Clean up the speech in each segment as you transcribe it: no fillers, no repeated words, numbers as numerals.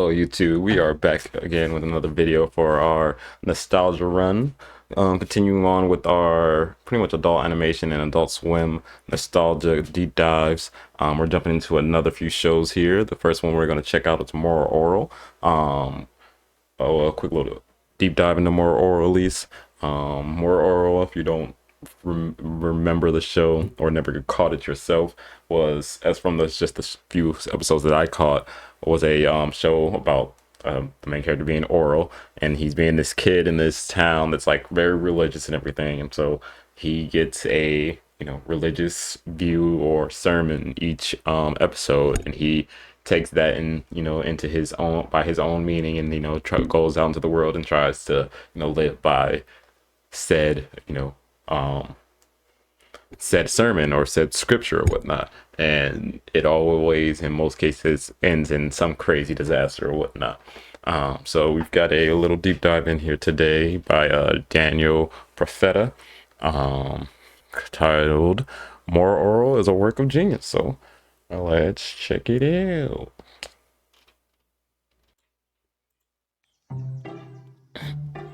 Hello, YouTube. We are back again with another video for our nostalgia run. Continuing on with our pretty much adult animation and Adult Swim nostalgia deep dives. We're jumping into another few shows here. The first one we're going to check out is More Oral. A quick little deep dive into More Oral release. More Oral, if you don't remember the show or never caught it yourself, was, as from just the few episodes that I caught, was a show about the main character being Oral, and he's being this kid in this town that's like very religious and everything, and so he gets a religious view or sermon each episode, and he takes that and into his own by his own meaning, and goes out into the world and tries to live by said said sermon or said scripture or whatnot, and it always in most cases ends in some crazy disaster or whatnot. So we've got a little deep dive in here today by Daniel Profeta, titled More Oral is a Work of Genius. So let's check it out.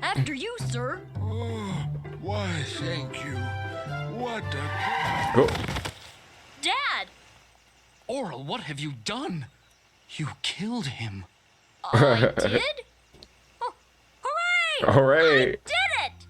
After you, sir. Oh, why, thank you. What a... Go. Dad! Oral, what have you done? You killed him. I did? Oh, hooray! All right.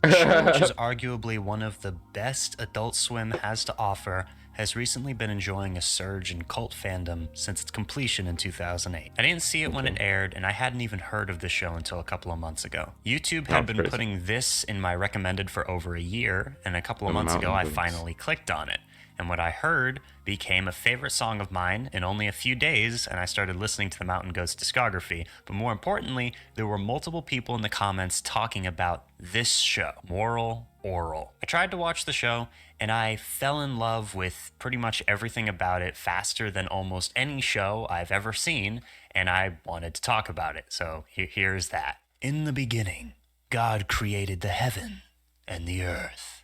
I did it! Which is arguably one of the best Adult Swim has to offer, has recently been enjoying a surge in cult fandom since its completion in 2008. I didn't see it when it aired, and I hadn't even heard of the show until a couple of months ago. YouTube had been putting this in my recommended for over a year, and a couple of months ago I finally clicked on it. And what I heard became a favorite song of mine in only a few days, and I started listening to the Mountain Goats discography. But more importantly, there were multiple people in the comments talking about this show, More Oral. I tried to watch the show, and I fell in love with pretty much everything about it faster than almost any show I've ever seen, and I wanted to talk about it. So here's that. In the beginning, God created the heaven and the earth.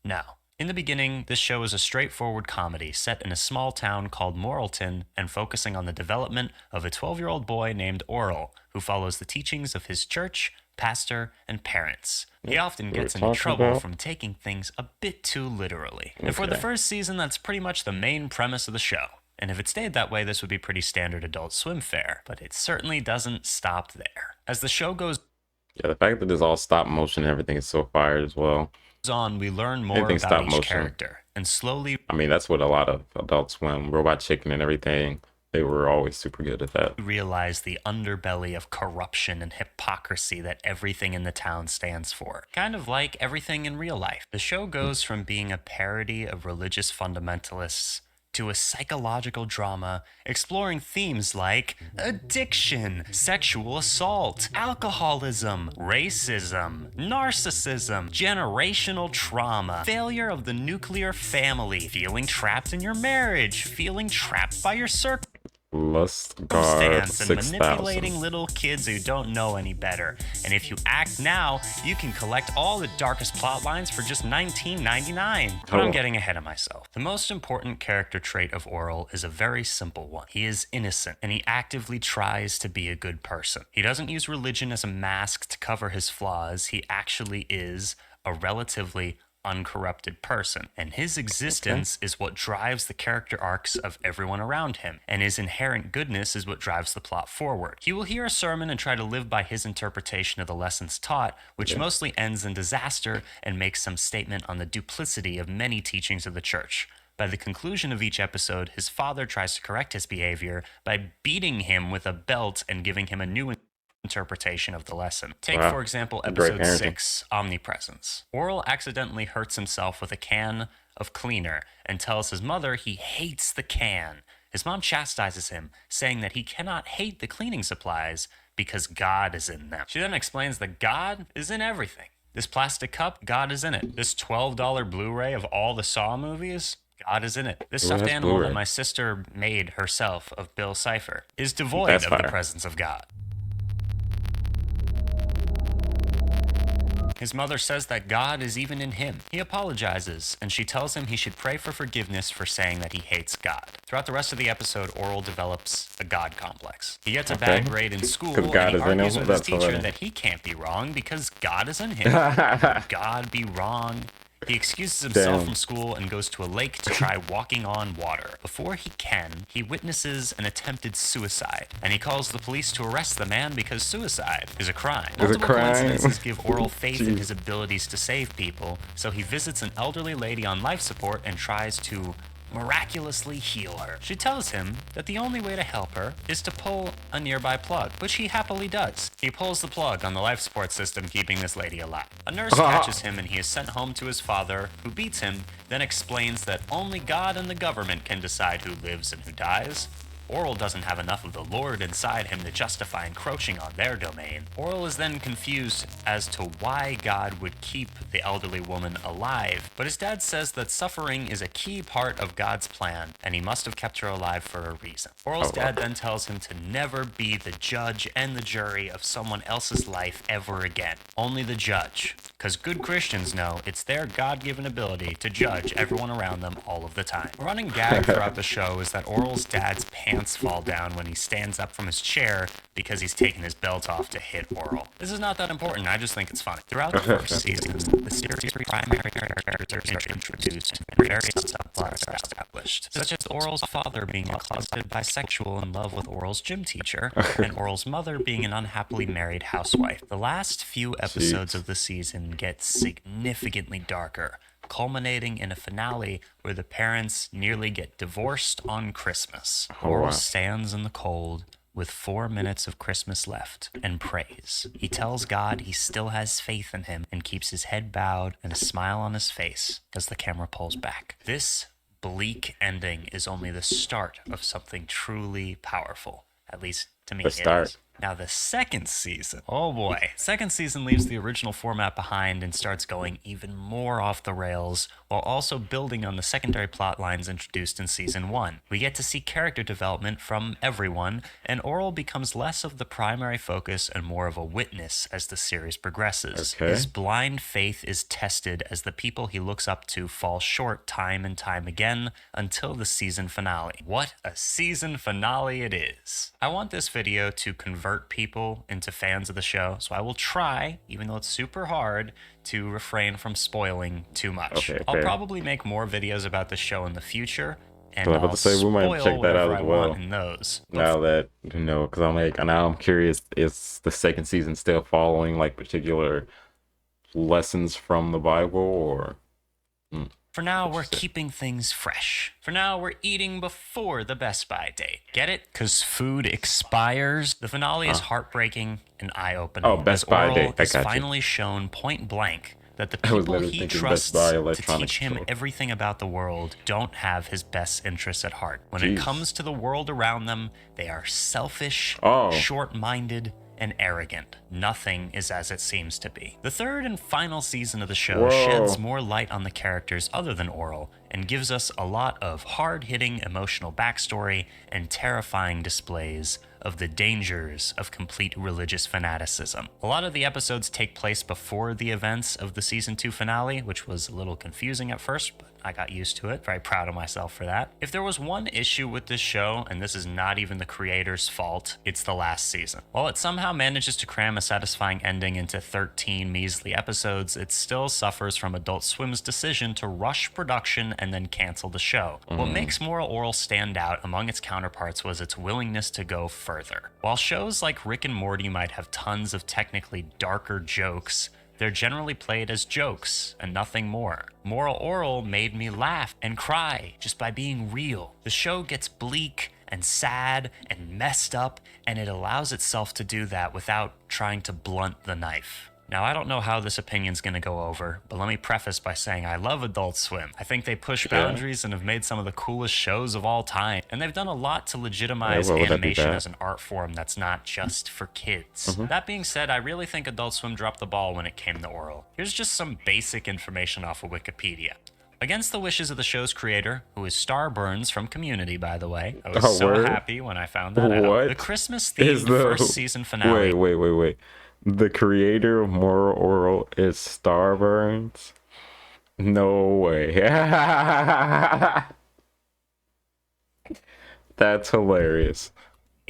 Now, in the beginning, this show is a straightforward comedy set in a small town called Moralton and focusing on the development of a 12-year-old boy named Oral, who follows the teachings of his church, pastor, and parents. He often gets into trouble from taking things a bit too literally. And for the first season, that's pretty much the main premise of the show. And if it stayed that way, this would be pretty standard Adult Swim fare. But it certainly doesn't stop there. As the show goes The fact that it's all stop motion and everything is so fired as well. on, we learn more Anything about stop each motion. character, and slowly I mean, that's what a lot of Adult Swim, Robot Chicken and everything, they were always super good at that. realize the underbelly of corruption and hypocrisy that everything in the town stands for. Kind of like everything in real life. The show goes from being a parody of religious fundamentalists to a psychological drama exploring themes like addiction, sexual assault, alcoholism, racism, narcissism, generational trauma, failure of the nuclear family, feeling trapped in your marriage, feeling trapped by your circumstance, Lust Guard and 6000. manipulating little kids who don't know any better. And if you act now, you can collect all the darkest plot lines for just $19.99. But I'm getting ahead of myself. The most important character trait of Oral is a very simple one. He is innocent, and he actively tries to be a good person. He doesn't use religion as a mask to cover his flaws. He actually is a relatively uncorrupted person, and his existence is what drives the character arcs of everyone around him, and his inherent goodness is what drives the plot forward. He will hear a sermon and try to live by his interpretation of the lessons taught, which mostly ends in disaster and makes some statement on the duplicity of many teachings of the church. By the conclusion of each episode, his father tries to correct his behavior by beating him with a belt and giving him a new interpretation of the lesson. Take, for example, episode 6, Omnipresence. Oral accidentally hurts himself with a can of cleaner and tells his mother he hates the can. His mom chastises him, saying that he cannot hate the cleaning supplies because God is in them. She then explains that God is in everything. This plastic cup, God is in it. This $12 Blu-ray of all the Saw movies, God is in it. This stuffed animal that my sister made herself of Bill Cipher is devoid of the presence of God. His mother says that God is even in him. He apologizes, and she tells him he should pray for forgiveness for saying that he hates God. Throughout the rest of the episode, Oral develops a God complex. He gets a bad grade in school, and God he is in him? argues with his That's teacher hilarious. that he can't be wrong because God is in him. How could God be wrong? He excuses himself Damn. from school and goes to a lake to try walking on water. Before he can, he witnesses an attempted suicide, and he calls the police to arrest the man because suicide is a crime. Is a Multiple crime? coincidences give Oral faith in Jeez. his abilities to save people, so he visits an elderly lady on life support and tries to miraculously heal her. She tells him that the only way to help her is to pull a nearby plug, which he happily does. He pulls the plug on the life support system, keeping this lady alive. A nurse catches him and he is sent home to his father, who beats him, then explains that only God and the government can decide who lives and who dies. Oral doesn't have enough of the Lord inside him to justify encroaching on their domain. Oral is then confused as to why God would keep the elderly woman alive, but his dad says that suffering is a key part of God's plan, and he must have kept her alive for a reason. Oral's dad then tells him to never be the judge and the jury of someone else's life ever again. Only the judge. Because good Christians know it's their God-given ability to judge everyone around them all of the time. A running gag throughout the show is that Oral's dad's pants fall down when he stands up from his chair because he's taken his belt off to hit Oral. This is not that important, I just think it's funny. Throughout the first season, the series' primary characters are introduced and various subplots are established, such as Oral's father being a closeted bisexual in love with Oral's gym teacher, and Oral's mother being an unhappily married housewife. The last few episodes of the season get significantly darker, culminating in a finale where the parents nearly get divorced on Christmas. Oral stands in the cold with 4 minutes of Christmas left and prays. He tells God he still has faith in him and keeps his head bowed and a smile on his face as the camera pulls back. This bleak ending is only the start of something truly powerful. At least to me, The start. it is. Now, the second season, oh boy. Second season leaves the original format behind and starts going even more off the rails while also building on the secondary plot lines introduced in season 1. We get to see character development from everyone, and Oral becomes less of the primary focus and more of a witness as the series progresses. Okay. His blind faith is tested as the people he looks up to fall short time and time again until the season finale. What a season finale it is. I want this video to convert people into fans of the show, so I will try, even though it's super hard, to refrain from spoiling too much. Okay, I'll fair. probably make more videos about the show in the future, and I was about I'll to say, we might spoil check that out whatever as I well. want in those. But Now that, because I'm like, now I'm curious, is the second season still following like particular lessons from the Bible, or? for now, we're keeping things fresh. For now, we're eating before the Best Buy date. Get it? Because food expires. The finale is heartbreaking and eye-opening. Oh, Best as Buy Oral date. I is got you. finally shown point blank that the I was people literally he thinking trusts Best Buy to electronics teach him store. everything about the world don't have his best interests at heart. When it Jeez. comes to the world around them, they are selfish, Oh. short-minded, and arrogant. Nothing is as it seems to be. The third and final season of the show Whoa. sheds more light on the characters other than Oral and gives us a lot of hard-hitting emotional backstory and terrifying displays of the dangers of complete religious fanaticism. A lot of the episodes take place before the events of the season 2 finale, which was a little confusing at first, but I got used to it. Very proud of myself for that. If there was one issue with this show, and this is not even the creator's fault, it's the last season. While it somehow manages to cram a satisfying ending into 13 measly episodes, it still suffers from Adult Swim's decision to rush production and then cancel the show. What makes Moral Oral stand out among its counterparts was its willingness to go further. While shows like Rick and Morty might have tons of technically darker jokes, they're generally played as jokes and nothing more. Moral Oral made me laugh and cry just by being real. The show gets bleak and sad and messed up, and it allows itself to do that without trying to blunt the knife. Now, I don't know how this opinion's gonna go over, but let me preface by saying I love Adult Swim. I think they push boundaries and have made some of the coolest shows of all time, and they've done a lot to legitimize well, would that be animation bad? as an art form that's not just for kids. That being said, I really think Adult Swim dropped the ball when it came to Oral. Here's just some basic information off of Wikipedia. Against the wishes of the show's creator, who is Starburns from Community, by the way. I was Oh, so word? happy when I found that out. What The Christmas is themed the first season finale. Wait. The creator of Moral Oral is Starburns? No way. That's hilarious.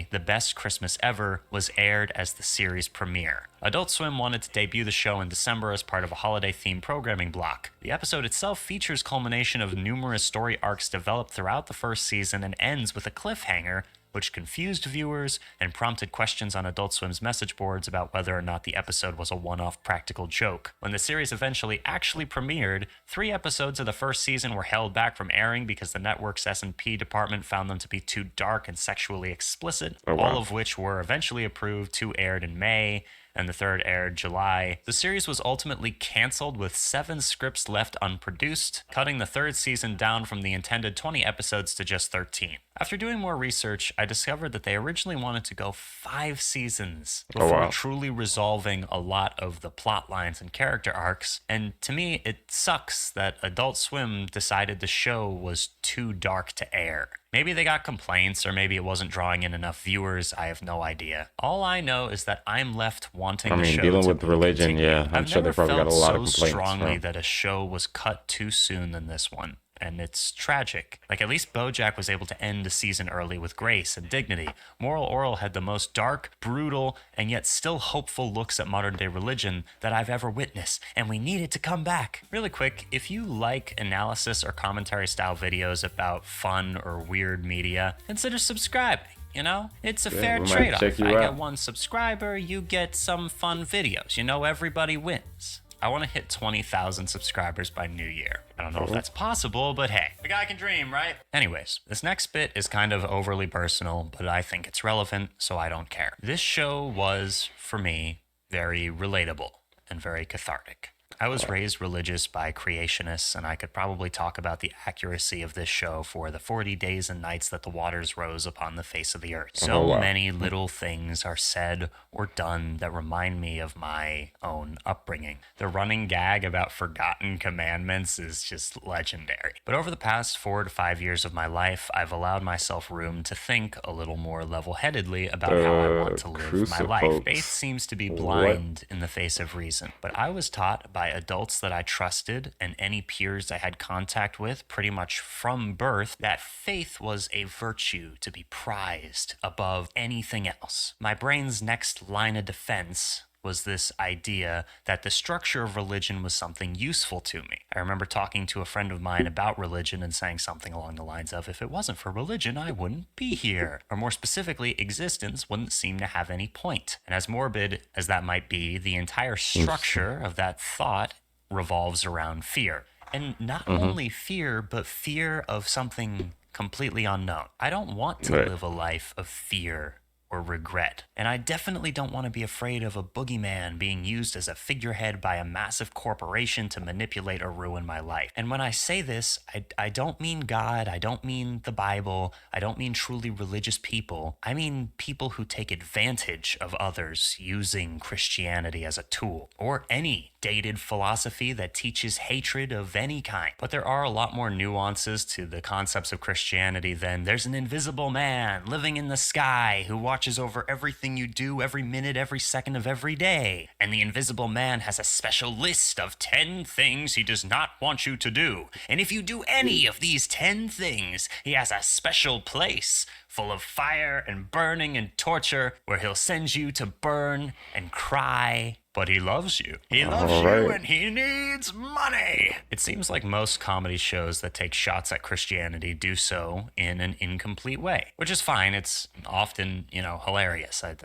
The Best Christmas Ever was aired as the series premiere. Adult Swim wanted to debut the show in December as part of a holiday-themed programming block. The episode itself features culmination of numerous story arcs developed throughout the first season and ends with a cliffhanger, which confused viewers and prompted questions on Adult Swim's message boards about whether or not the episode was a one-off practical joke. When the series eventually actually premiered, 3 episodes of the first season were held back from airing because the network's S&P department found them to be too dark and sexually explicit, all of which were eventually approved. 2 aired in May, and the 3rd aired July. The series was ultimately canceled with 7 scripts left unproduced, cutting the 3rd season down from the intended 20 episodes to just 13. After doing more research, I discovered that they originally wanted to go 5 seasons before truly resolving a lot of the plot lines and character arcs, and to me, it sucks that Adult Swim decided the show was too dark to air. Maybe they got complaints, or maybe it wasn't drawing in enough viewers. I have no idea. All I know is that I'm left wanting the show dealing to with religion, continue. yeah, I'm sure they probably got a lot of complaints. I've never felt so strongly that a show was cut too soon than this one. And it's tragic. Like, at least BoJack was able to end the season early with grace and dignity. Moral Oral had the most dark, brutal, and yet still hopeful looks at modern-day religion that I've ever witnessed, and we need it to come back. Really quick, if you like analysis or commentary-style videos about fun or weird media, consider subscribing. You know, it's a fair trade-off. If I get 1 subscriber, you get some fun videos. You know, everybody wins. I want to hit 20,000 subscribers by New Year. I don't know if that's possible, but hey, a guy can dream, right? Anyways, this next bit is kind of overly personal, but I think it's relevant, so I don't care. This show was, for me, very relatable and very cathartic. I was raised religious by creationists, and I could probably talk about the accuracy of this show for the 40 days and nights that the waters rose upon the face of the earth. So many little things are said or done that remind me of my own upbringing. The running gag about forgotten commandments is just legendary. But over the past 4 to 5 years of my life, I've allowed myself room to think a little more level-headedly about how I want to live my life. Faith seems to be blind in the face of reason, but I was taught by adults that I trusted and any peers I had contact with pretty much from birth that faith was a virtue to be prized above anything else. My brain's next line of defense was this idea that the structure of religion was something useful to me. I remember talking to a friend of mine about religion and saying something along the lines of, if it wasn't for religion, I wouldn't be here. Or more specifically, existence wouldn't seem to have any point. And as morbid as that might be, the entire structure of that thought revolves around fear. And not only fear, but fear of something completely unknown. I don't want to live a life of fear or regret. And I definitely don't want to be afraid of a boogeyman being used as a figurehead by a massive corporation to manipulate or ruin my life. And when I say this, I don't mean God, I don't mean the Bible, I don't mean truly religious people. I mean people who take advantage of others using Christianity as a tool, or any dated philosophy that teaches hatred of any kind. But there are a lot more nuances to the concepts of Christianity than there's an invisible man living in the sky who watches over everything you do every minute, every second of every day. And the invisible man has a special list of 10 things he does not want you to do. And if you do any of these 10 things, he has a special place full of fire and burning and torture where he'll send you to burn and cry. But he loves you. He loves you and he needs money. It seems like most comedy shows that take shots at Christianity do so in an incomplete way, which is fine. It's often, hilarious. I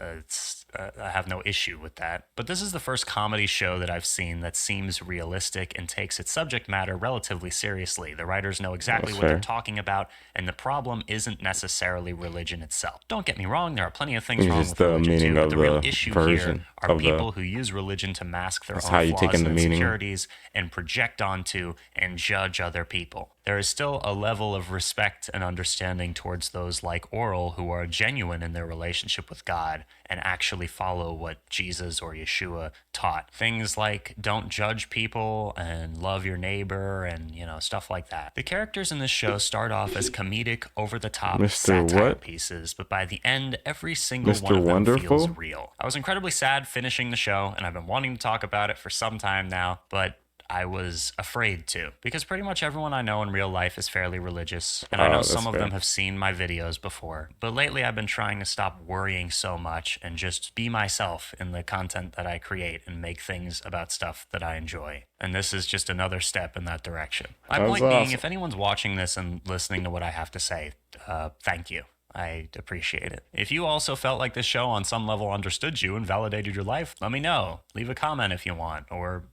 have no issue with that. But this is the first comedy show that I've seen that seems realistic and takes its subject matter relatively seriously. The writers know exactly what they're talking about, and the problem isn't necessarily religion itself. Don't get me wrong, there are plenty of things wrong with religion too, but the real issue here are people who use religion to mask their own flaws and insecurities and project onto and judge other people. there is still a level of respect and understanding towards those like Oral who are genuine in their relationship with God and actually follow what Jesus or Yeshua taught. Things like don't judge people and love your neighbor and, stuff like that. The characters in this show start off as comedic, over-the-top Mr. satire What? pieces, but by the end, every single Mr. one of them Wonderful? feels real. I was incredibly sad finishing the show, and I've been wanting to talk about it for some time now, but I was afraid to, because pretty much everyone I know in real life is fairly religious, and I know that's some of fair. them have seen my videos before. But lately I've been trying to stop worrying so much and just be myself in the content that I create and make things about stuff that I enjoy. And this is just another step in that direction. My That's point being, awesome. if anyone's watching this and listening to what I have to say, thank you. I appreciate it. If you also felt like this show on some level understood you and validated your life, let me know. Leave a comment if you want, or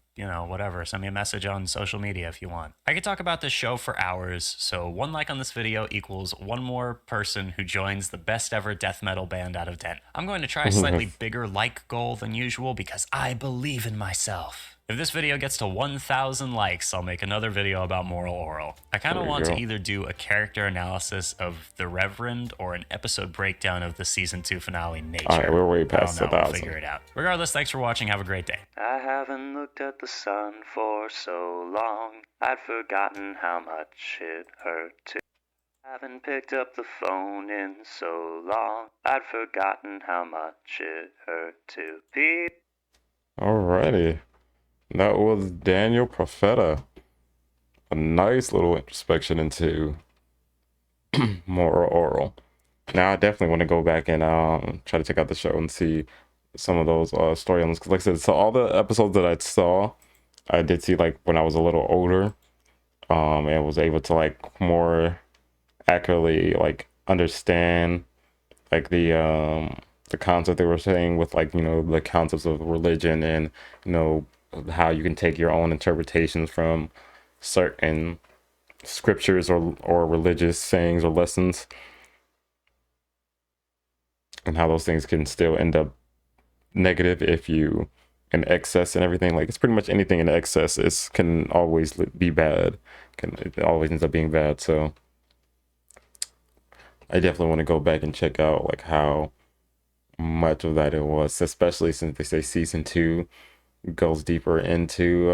whatever. Send me a message on social media if you want. I could talk about this show for hours, so 1 like on this video equals 1 more person who joins the best ever death metal band out of 10. I'm going to try a slightly bigger like goal than usual because I believe in myself. If this video gets to 1,000 likes, I'll make another video about Moral Oral. I kind of There you want to go. either do a character analysis of The Reverend or an episode breakdown of the season 2 finale, Nature. All right, we're way past I don't know, 1,000. We'll figure it out. Regardless, thanks for watching. Have a great day. I haven't looked at the sun for so long. I'd forgotten how much it hurt to. Haven't picked up the phone in so long. I'd forgotten how much it hurt to be. Alrighty. That was Daniel Profeta. A nice little introspection into Moral Oral. Now I definitely want to go back and try to check out the show and see some of those story elements. 'Cause like I said, so all the episodes that I saw, I did see like when I was a little older, and was able to like more accurately like understand like the concept they were saying with like the concepts of religion and how you can take your own interpretations from certain scriptures or religious sayings or lessons, and how those things can still end up negative if you in excess and everything. Like it's pretty much anything in excess can always be bad. It always ends up being bad. So I definitely want to go back and check out like how much of that it was, especially since they say season 2 goes deeper into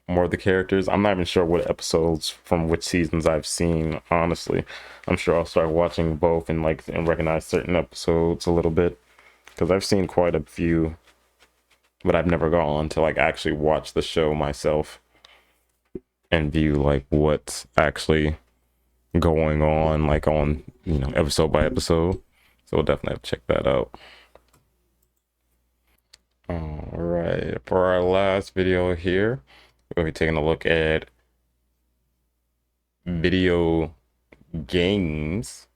more of the characters. I'm not even sure what episodes from which seasons I've seen, honestly. I'm sure I'll start watching both and recognize certain episodes a little bit, because I've seen quite a few, but I've never gone to like actually watch the show myself and view like what's actually going on, like on episode by episode. So we'll definitely have to check that out. All right, for our last video here, we'll be taking a look at video games.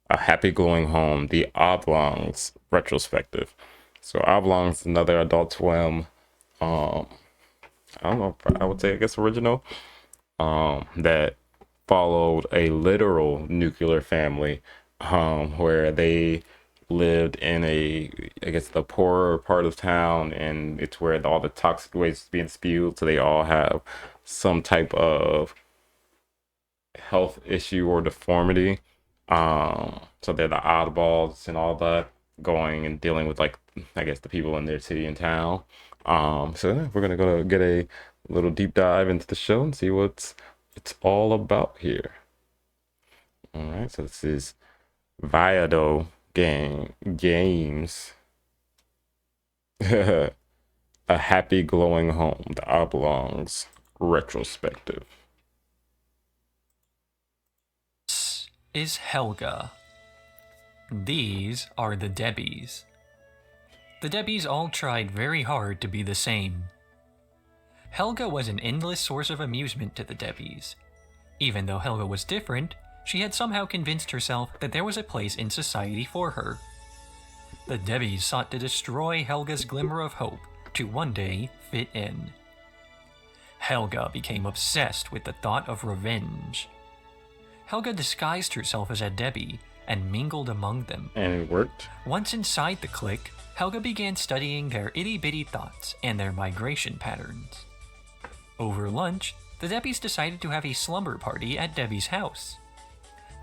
A Happy Going Home, the Oblongs retrospective. So Oblongs, another Adult Swim, I don't know if I would say, I guess, original, that followed a literal nuclear family, where they lived in I guess the poorer part of town, and it's where all the toxic waste is being spewed, so they all have some type of health issue or deformity. So they're the oddballs and all that, going and dealing with like, I guess, the people in their city and town. So yeah, we're gonna get a little deep dive into the show and see what it's all about here. All right, so this is Viado Games. A Happy Glowing Home, the Oblongs retrospective. Is Helga. These are the Debbies. The Debbies all tried very hard to be the same. Helga was an endless source of amusement to the Debbies. Even though Helga was different, she had somehow convinced herself that there was a place in society for her. The Debbies sought to destroy Helga's glimmer of hope to one day fit in. Helga became obsessed with the thought of revenge. Helga disguised herself as a Debbie and mingled among them. And it worked. Once inside the clique, Helga began studying their itty-bitty thoughts and their migration patterns. Over lunch, the Debbies decided to have a slumber party at Debbie's house.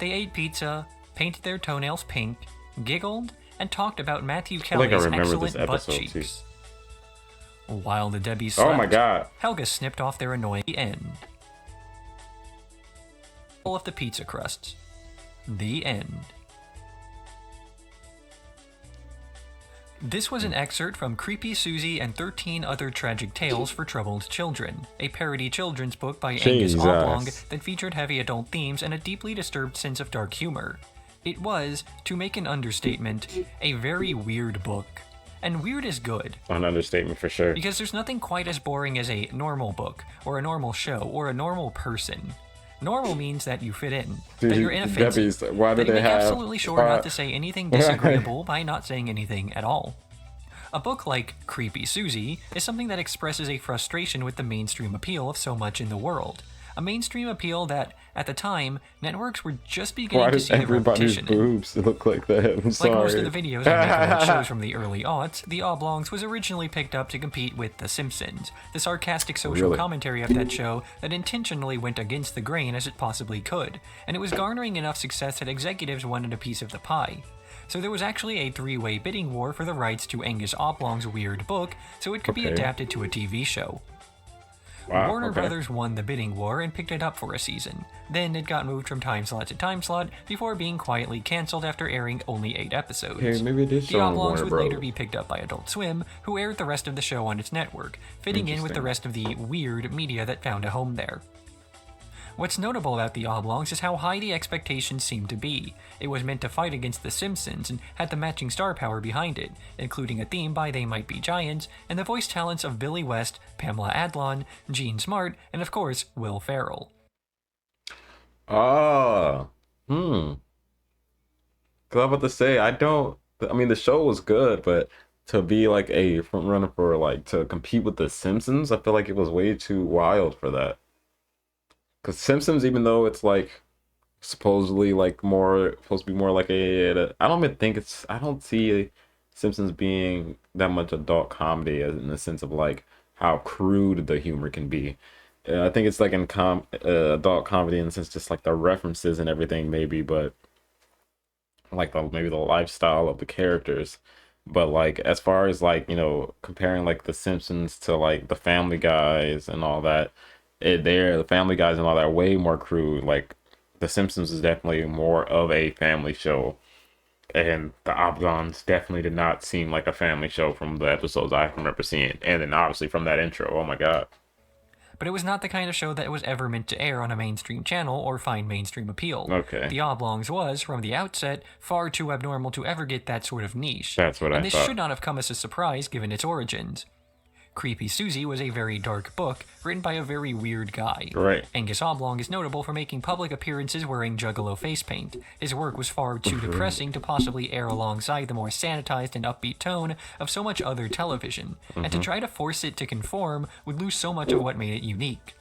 They ate pizza, painted their toenails pink, giggled, and talked about Matthew feel like I Kelly's remember excellent this butt episode, too. cheeks. While the Debbies Oh slept, my god. Helga snipped off their annoying end. All of the pizza crusts. The end. This was an excerpt from Creepy Susie and 13 Other Tragic Tales for Troubled Children, a parody children's book by Angus Jesus. Oblong that featured heavy adult themes and a deeply disturbed sense of dark humor. It was, to make an understatement, a very weird book. And weird is good, An understatement for sure. because there's nothing quite as boring as a normal book, or a normal show, or a normal person. Normal means that you fit in, that you're inoffensive, Debbies, why do that you they make have absolutely sure not to say anything disagreeable by not saying anything at all. A book like Creepy Susie is something that expresses a frustration with the mainstream appeal of so much in the world. A mainstream appeal that, at the time, networks were just beginning Why to does see the everybody's repetition in. boobs look like that? I'm sorry. Like most of the videos on Nickelodeon shows from the early aughts, The Oblongs was originally picked up to compete with The Simpsons, the sarcastic social Really? commentary of that show that intentionally went against the grain as it possibly could, and it was garnering enough success that executives wanted a piece of the pie. So there was actually a three-way bidding war for the rights to Angus Oblong's weird book, so it could be Okay. adapted to a TV show. Wow, Warner okay. Brothers won the bidding war and picked it up for a season. Then it got moved from time slot to time slot before being quietly cancelled after airing only 8 episodes. Okay, maybe it is The shown on Oblongs Warner would later Bros. be picked up by Adult Swim, who aired the rest of the show on its network, fitting in with the rest of the weird media that found a home there. What's notable about The Oblongs is how high the expectations seemed to be. It was meant to fight against The Simpsons and had the matching star power behind it, including a theme by They Might Be Giants and the voice talents of Billy West, Pamela Adlon, Gene Smart, and of course, Will Ferrell. Ah, Cause I was about to say, I mean, the show was good, but to be like a front runner for like to compete with The Simpsons, I feel like it was way too wild for that. Cause Simpsons, even though it's like supposedly like more supposed to be more like I don't see Simpsons being that much adult comedy as in the sense of like how crude the humor can be. I think it's like in adult comedy in the sense just like the references and everything maybe, but like maybe the lifestyle of the characters. But like as far as like, you know, comparing like the Simpsons to like the Family Guys and all that, the Family Guys and all that are way more crude. Like the Simpsons is definitely more of a family show, and the Oblongs definitely did not seem like a family show from the episodes I remember seeing, and then obviously from that intro. Oh my god! But it was not the kind of show that was ever meant to air on a mainstream channel or find mainstream appeal. Okay. The Oblongs was, from the outset, far too abnormal to ever get that sort of niche. That's what I and this thought. should not have come as a surprise given its origins. Creepy Susie was a very dark book, written by a very weird guy. Right. Angus Oblong is notable for making public appearances wearing Juggalo face paint. His work was far too depressing to possibly air alongside the more sanitized and upbeat tone of so much other television, and to try to force it to conform would lose so much of what made it unique.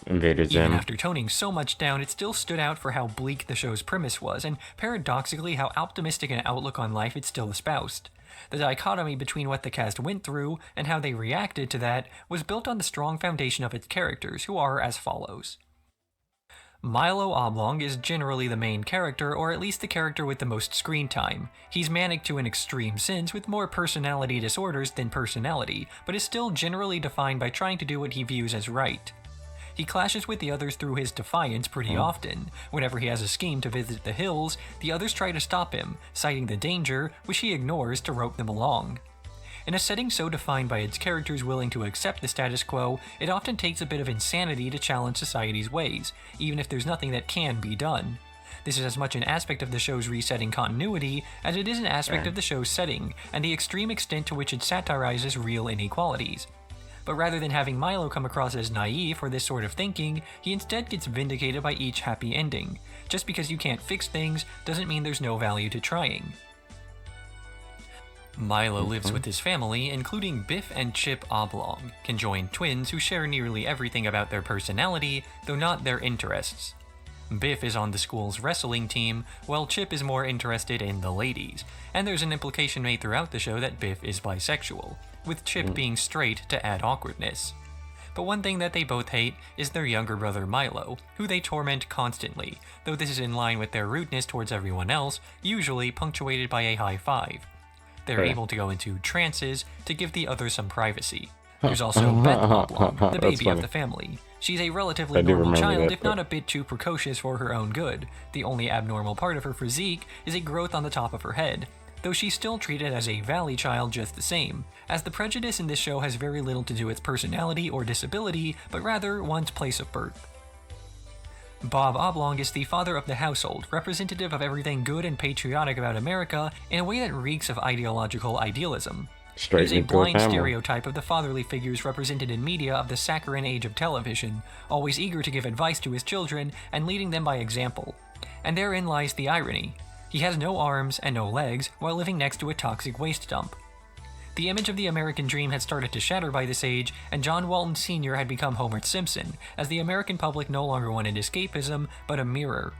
Invader Even Zim. after toning so much down, it still stood out for how bleak the show's premise was, and paradoxically how optimistic an outlook on life it still espoused. The dichotomy between what the cast went through and how they reacted to that was built on the strong foundation of its characters, who are as follows. Milo Oblong is generally the main character, or at least the character with the most screen time. He's manic to an extreme sense, with more personality disorders than personality, but is still generally defined by trying to do what he views as right. He clashes with the others through his defiance pretty often. Whenever he has a scheme to visit the hills, the others try to stop him, citing the danger, which he ignores to rope them along. In a setting so defined by its characters willing to accept the status quo, it often takes a bit of insanity to challenge society's ways, even if there's nothing that can be done. This is as much an aspect of the show's resetting continuity as it is an aspect of the show's setting, and the extreme extent to which it satirizes real inequalities. But rather than having Milo come across as naive for this sort of thinking, he instead gets vindicated by each happy ending. Just because you can't fix things doesn't mean there's no value to trying. Milo lives with his family, including Biff and Chip Oblong, conjoined twins who share nearly everything about their personality, though not their interests. Biff is on the school's wrestling team, while Chip is more interested in the ladies, and there's an implication made throughout the show that Biff is bisexual, with Chip being straight to add awkwardness. but one thing that they both hate is their younger brother Milo, who they torment constantly, though this is in line with their rudeness towards everyone else, usually punctuated by a high five. They're able to go into trances to give the other some privacy. There's also Beth Oblong, the baby of the family. She's a relatively normal child, if not a bit too precocious for her own good. The only abnormal part of her physique is a growth on the top of her head, though she's still treated as a valley child just the same, as the prejudice in this show has very little to do with personality or disability, but rather one's place of birth. Bob Oblong is the father of the household, representative of everything good and patriotic about America in a way that reeks of ideological idealism. He's a blind stereotype of the fatherly figures represented in media of the saccharine age of television, always eager to give advice to his children and leading them by example. And therein lies the irony. He has no arms and no legs while living next to a toxic waste dump. The image of the American dream had started to shatter by this age, and John Walton Sr. had become Homer Simpson, as the American public no longer wanted escapism, but a mirror.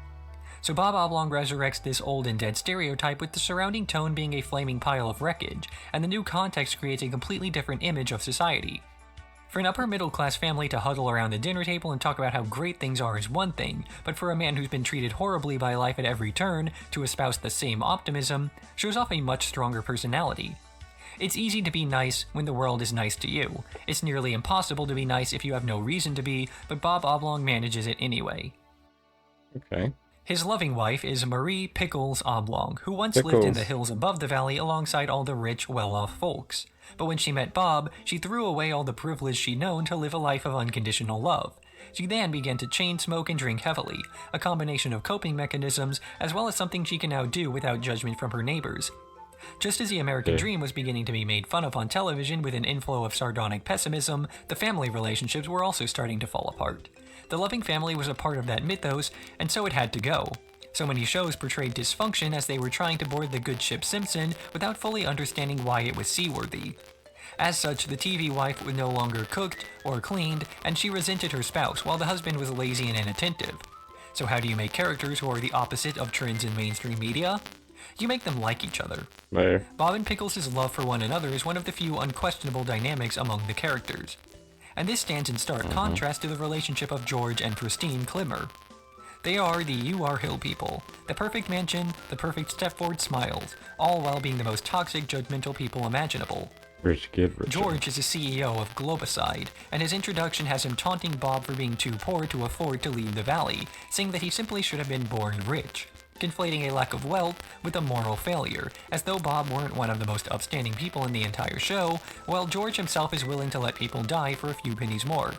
So Bob Oblong resurrects this old and dead stereotype with the surrounding tone being a flaming pile of wreckage, and the new context creates a completely different image of society. For an upper-middle-class family to huddle around the dinner table and talk about how great things are is one thing, but for a man who's been treated horribly by life at every turn to espouse the same optimism shows off a much stronger personality. It's easy to be nice when the world is nice to you. It's nearly impossible to be nice if you have no reason to be, but Bob Oblong manages it anyway. Okay. His loving wife is Marie Pickles Oblong, who once lived in the hills above the valley alongside all the rich, well-off folks. But when she met Bob, she threw away all the privilege she'd known to live a life of unconditional love. She then began to chain smoke and drink heavily, a combination of coping mechanisms as well as something she can now do without judgment from her neighbors. Just as the American dream was beginning to be made fun of on television with an inflow of sardonic pessimism, the family relationships were also starting to fall apart. The loving family was a part of that mythos, and so it had to go. So many shows portrayed dysfunction as they were trying to board the good ship Simpson without fully understanding why it was seaworthy. As such, the TV wife was no longer cooked or cleaned, and she resented her spouse, while the husband was lazy and inattentive. So how do you make characters who are the opposite of trends in mainstream media? You make them like each other. Bob and Pickles' love for one another is one of the few unquestionable dynamics among the characters. And this stands in stark contrast to the relationship of George and Christine Klimmer. They are the You Are Hill people, the perfect mansion, the perfect step-forward smiles, all while being the most toxic, judgmental people imaginable. Rich kid, rich. George is the CEO of Globicide, and his introduction has him taunting Bob for being too poor to afford to leave the valley, saying that he simply should have been born rich, conflating a lack of wealth with a moral failure, as though Bob weren't one of the most upstanding people in the entire show, while George himself is willing to let people die for a few pennies more.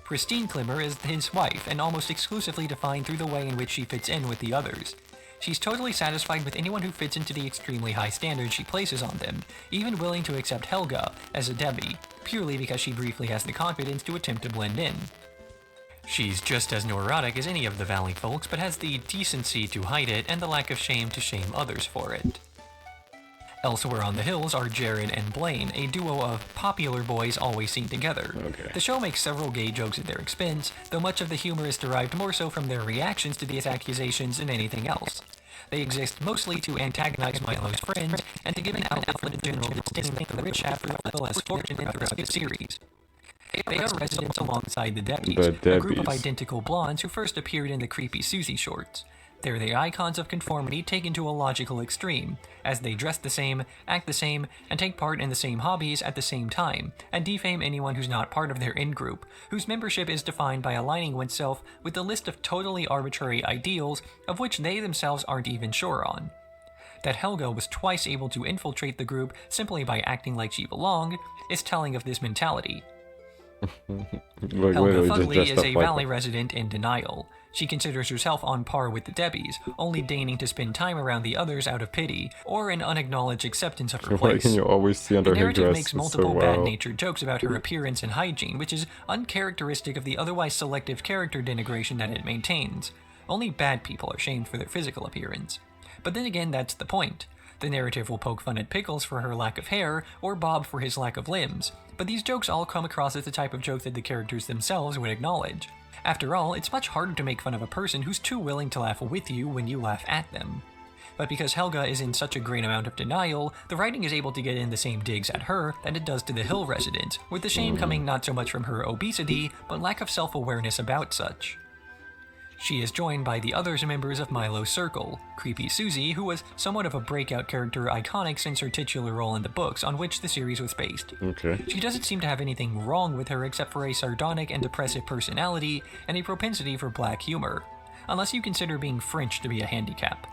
Christine Klimmer is his wife, and almost exclusively defined through the way in which she fits in with the others. She's totally satisfied with anyone who fits into the extremely high standards she places on them, even willing to accept Helga as a Debbie, purely because she briefly has the confidence to attempt to blend in. She's just as neurotic as any of the Valley folks, but has the decency to hide it and the lack of shame to shame others for it. Elsewhere on the hills are Jared and Blaine, a duo of popular boys always seen together. The show makes several gay jokes at their expense, though much of the humor is derived more so from their reactions to these accusations than anything else. They exist mostly to antagonize Milo's friends and to give an outlet for the general disdain that the rich have for the less fortunate throughout the series. They are residents alongside the Debbies, a group of identical blondes who first appeared in the Creepy Susie shorts. They're the icons of conformity taken to a logical extreme, as they dress the same, act the same, and take part in the same hobbies at the same time, and defame anyone who's not part of their in-group, whose membership is defined by aligning oneself with a list of totally arbitrary ideals of which they themselves aren't even sure on. That Helga was twice able to infiltrate the group simply by acting like she belonged is telling of this mentality. Helga Fugly is a Valley resident in denial. She considers herself on par with the Debbies, only deigning to spend time around the others out of pity, or an unacknowledged acceptance of her place. You always see under the narrative makes multiple so bad-natured jokes about her appearance and hygiene, which is uncharacteristic of the otherwise selective character denigration that it maintains. Only bad people are shamed for their physical appearance. But then again, that's the point. The narrative will poke fun at Pickles for her lack of hair, or Bob for his lack of limbs, but these jokes all come across as the type of joke that the characters themselves would acknowledge. After all, it's much harder to make fun of a person who's too willing to laugh with you when you laugh at them. But because Helga is in such a great amount of denial, the writing is able to get in the same digs at her that it does to the Hill resident, with the shame coming not so much from her obesity, but lack of self-awareness about such. She is joined by the other members of Milo's circle, Creepy Susie, who was somewhat of a breakout character iconic since her titular role in the books on which the series was based. Okay. She doesn't seem to have anything wrong with her except for a sardonic and depressive personality and a propensity for black humor, unless you consider being French to be a handicap.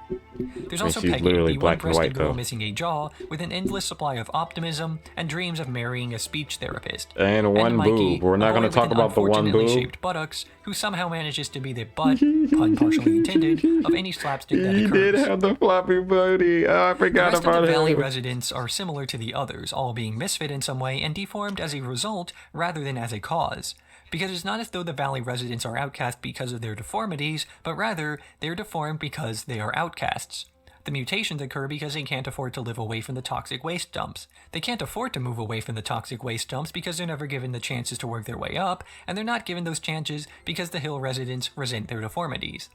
There's also she's Peggy, literally the black and one-breasted white, girl though. missing a jaw, with an endless supply of optimism and dreams of marrying a speech therapist. And one Mikey, boob. We're not a boy going to with talk an about the one unfortunately boob. shaped buttocks, who somehow manages to be the butt, pun partially intended, of any slapstick that He did occurs. have the floppy booty. Oh, I The forgot rest of about the Valley it. residents are similar to the others, all being misfit in some way and deformed as a result rather than as a cause. Because it's not as though the Valley residents are outcast because of their deformities, but rather, they're deformed because they are outcasts. The mutations occur because they can't afford to live away from the toxic waste dumps. They can't afford to move away from the toxic waste dumps because they're never given the chances to work their way up, and they're not given those chances because the Hill residents resent their deformities.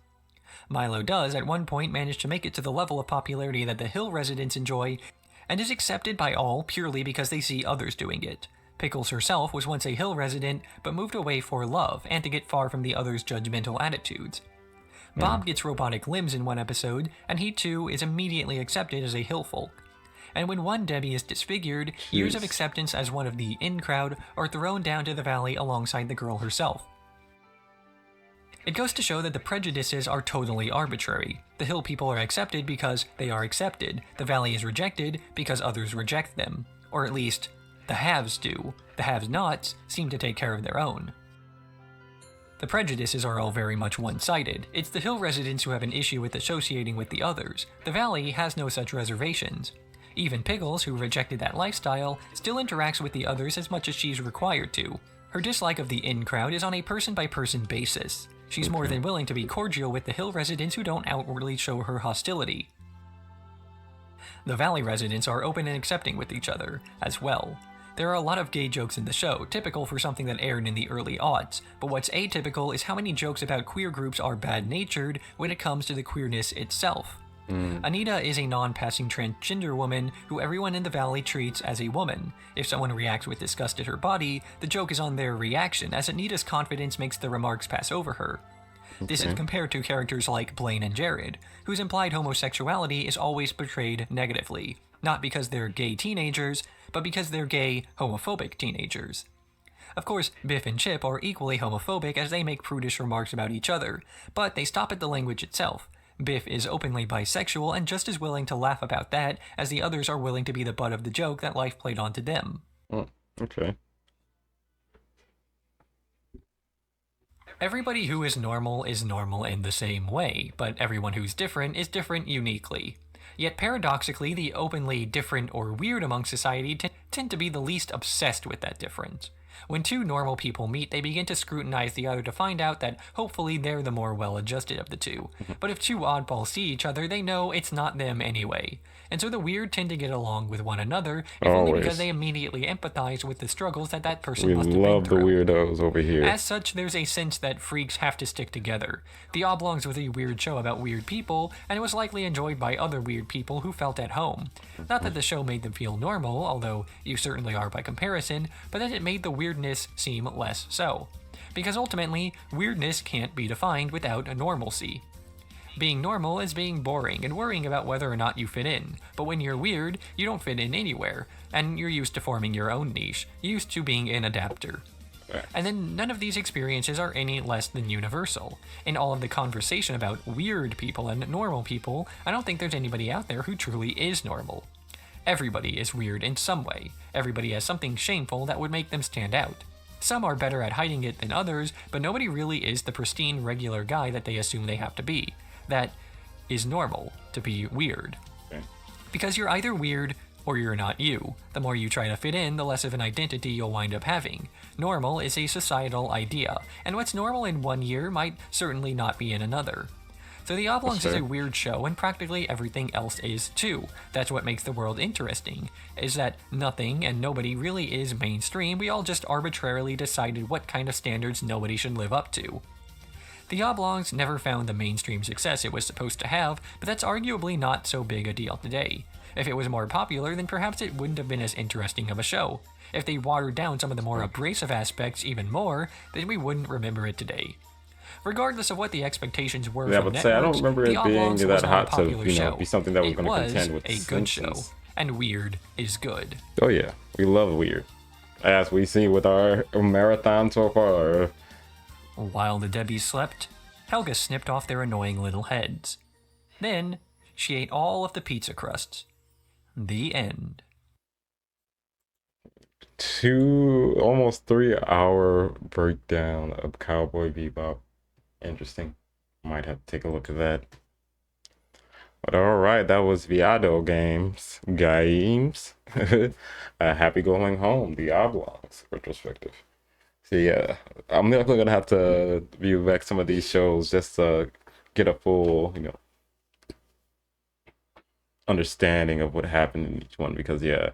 Milo does, at one point, manage to make it to the level of popularity that the Hill residents enjoy, and is accepted by all purely because they see others doing it. Pickles herself was once a Hill resident, but moved away for love and to get far from the others' judgmental attitudes. Bob gets robotic limbs in one episode, and he too is immediately accepted as a Hill folk. And when one Debbie is disfigured, years of acceptance as one of the in-crowd are thrown down to the Valley alongside the girl herself. It goes to show that the prejudices are totally arbitrary. The Hill people are accepted because they are accepted. The Valley is rejected because others reject them. Or at least, the haves do. The have-nots seem to take care of their own. The prejudices are all very much one-sided. It's the Hill residents who have an issue with associating with the others. The Valley has no such reservations. Even Pickles, who rejected that lifestyle, still interacts with the others as much as she's required to. Her dislike of the in-crowd is on a person-by-person basis. She's more than willing to be cordial with the Hill residents who don't outwardly show her hostility. The Valley residents are open and accepting with each other, as well. There are a lot of gay jokes in the show, typical for something that aired in the early aughts, but what's atypical is how many jokes about queer groups are bad-natured when it comes to the queerness itself. Anita is a non-passing transgender woman who everyone in the Valley treats as a woman. If someone reacts with disgust at her body, the joke is on their reaction, as Anita's confidence makes the remarks pass over her. This is compared to characters like Blaine and Jared, whose implied homosexuality is always portrayed negatively, not because they're gay teenagers, but because they're gay, homophobic teenagers. Of course, Biff and Chip are equally homophobic as they make prudish remarks about each other, but they stop at the language itself. Biff is openly bisexual and just as willing to laugh about that as the others are willing to be the butt of the joke that life played onto them. Oh, okay. Everybody who is normal in the same way, but everyone who's different is different uniquely. Yet paradoxically, the openly different or weird among society tend to be the least obsessed with that difference. When two normal people meet, they begin to scrutinize the other to find out that hopefully they're the more well-adjusted of the two. But if two oddballs see each other, they know it's not them anyway. And so the weird tend to get along with one another, if only because they immediately empathize with the struggles that person We must have been love the through. weirdos over here. As such, there's a sense that freaks have to stick together. The Oblongs was a weird show about weird people, and it was likely enjoyed by other weird people who felt at home. Not that the show made them feel normal, although you certainly are by comparison, but that it made the weirdness seem less so. Because ultimately, weirdness can't be defined without a normalcy. Being normal is being boring and worrying about whether or not you fit in, but when you're weird, you don't fit in anywhere, and you're used to forming your own niche, used to being an adapter. And then none of these experiences are any less than universal. In all of the conversation about weird people and normal people, I don't think there's anybody out there who truly is normal. Everybody is weird in some way. Everybody has something shameful that would make them stand out. Some are better at hiding it than others, but nobody really is the pristine, regular guy that they assume they have to be. That is normal, to be weird. Okay. Because you're either weird or you're not you. The more you try to fit in, the less of an identity you'll wind up having. Normal is a societal idea, and what's normal in one year might certainly not be in another. So The Oblongs is a weird show, and practically everything else is too. That's what makes the world interesting, is that nothing and nobody really is mainstream. We all just arbitrarily decided what kind of standards nobody should live up to. The Oblongs never found the mainstream success it was supposed to have, but that's arguably not so big a deal today. If it was more popular, then perhaps it wouldn't have been as interesting of a show. If they watered down some of the more abrasive aspects even more, then we wouldn't remember it today. Regardless of what the expectations were Yeah, from but say I don't networks, remember The it being Oblongs that was not a hot to, popular you know, show. be something that was It going to was contend with a good show, Simpsons. and weird is good. Oh yeah, we love weird, as we see with our marathon so far. While the Debbies slept, Helga snipped off their annoying little heads. Then, she ate all of the pizza crusts. The end. Almost 3 hour breakdown of Cowboy Bebop. Interesting. Might have to take a look at that. But alright, that was Viado Games. Happy Going Home, the Oblongs retrospective. So yeah, I'm definitely gonna have to view back some of these shows just to get a full, you know, understanding of what happened in each one, because yeah,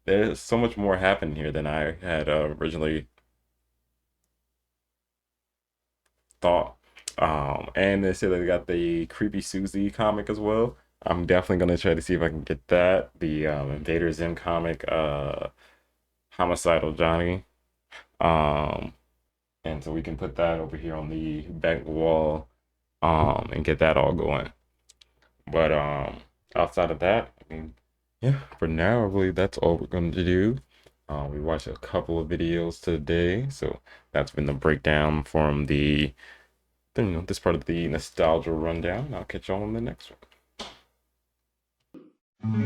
there's so much more happened here than I had originally thought. And they say they got the Creepy Susie comic as well. I'm definitely gonna try to see if I can get that. The Invader Zim comic, Homicidal Johnny. And so we can put that over here on the back wall, and get that all going. But outside of that, I mean, yeah, for now, I believe that's all we're going to do. We watched a couple of videos today, so that's been the breakdown from the, you know, this part of the nostalgia rundown. I'll catch y'all in the next one.